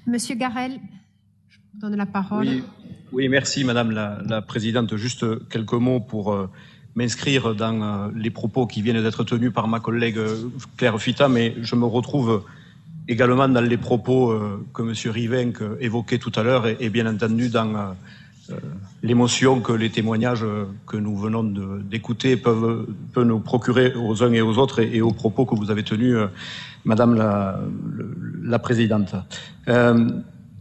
Monsieur Garel, je vous donne la parole. Oui, merci Madame la Présidente. Juste quelques mots pour m'inscrire dans les propos qui viennent d'être tenus par ma collègue Claire Fita, mais je me retrouve également dans les propos que Monsieur Rivenc évoquait tout à l'heure et bien entendu dans l'émotion que les témoignages que nous venons d'écouter peuvent nous procurer aux uns et aux autres et aux propos que vous avez tenus, Madame la Présidente.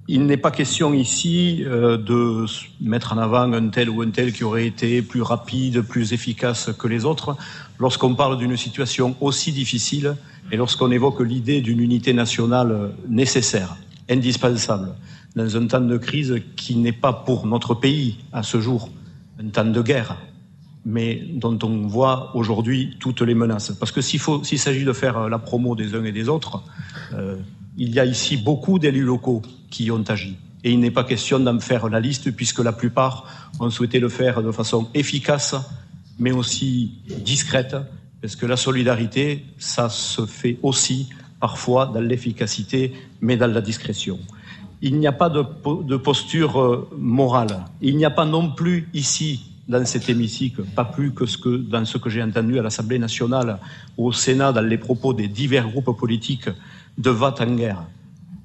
Il n'est pas question ici de mettre en avant un tel ou un tel qui aurait été plus rapide, plus efficace que les autres. Lorsqu'on parle d'une situation aussi difficile et lorsqu'on évoque l'idée d'une unité nationale nécessaire, indispensable, dans un temps de crise qui n'est pas pour notre pays à ce jour un temps de guerre, mais dont on voit aujourd'hui toutes les menaces. Parce que s'il s'agit de faire la promo des uns et des autres, il y a ici beaucoup d'élus locaux qui ont agi. Et il n'est pas question d'en faire la liste, puisque la plupart ont souhaité le faire de façon efficace, mais aussi discrète, parce que la solidarité, ça se fait aussi parfois dans l'efficacité, mais dans la discrétion. Il n'y a pas de posture morale. Il n'y a pas non plus ici, dans cet hémicycle, pas plus que dans ce que j'ai entendu à l'Assemblée nationale, au Sénat, dans les propos des divers groupes politiques, de va-t-en-guerre.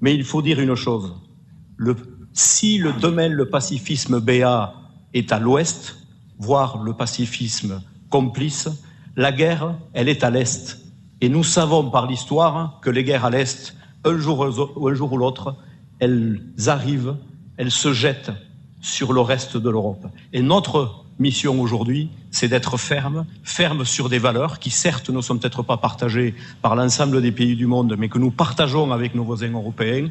Mais il faut dire une chose. Si demain le pacifisme béat est à l'ouest, voire le pacifisme complice, la guerre, elle est à l'est. Et nous savons par l'histoire que les guerres à l'est, un jour ou l'autre, elles arrivent, elles se jettent sur le reste de l'Europe. Et notre mission aujourd'hui, c'est d'être ferme sur des valeurs qui certes ne sont peut-être pas partagées par l'ensemble des pays du monde, mais que nous partageons avec nos voisins européens,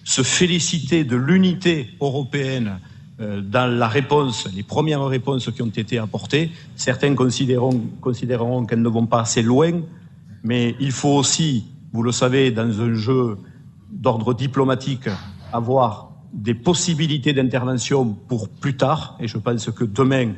se féliciter de l'unité européenne dans la réponse, les premières réponses qui ont été apportées. Certains considéreront qu'elles ne vont pas assez loin, mais il faut aussi, vous le savez, dans un jeu d'ordre diplomatique, avoir des possibilités d'intervention pour plus tard, et je pense que demain,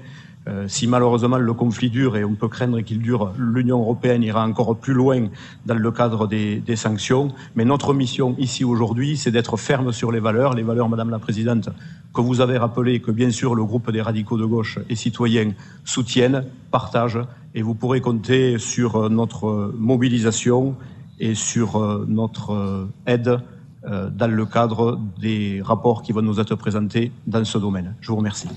si malheureusement le conflit dure, et on peut craindre qu'il dure, l'Union européenne ira encore plus loin dans le cadre des sanctions. Mais notre mission ici aujourd'hui, c'est d'être ferme sur les valeurs, Madame la Présidente, que vous avez rappelées, que bien sûr le groupe des radicaux de gauche et citoyens soutiennent, partagent, et vous pourrez compter sur notre mobilisation et sur notre aide dans le cadre des rapports qui vont nous être présentés dans ce domaine. Je vous remercie.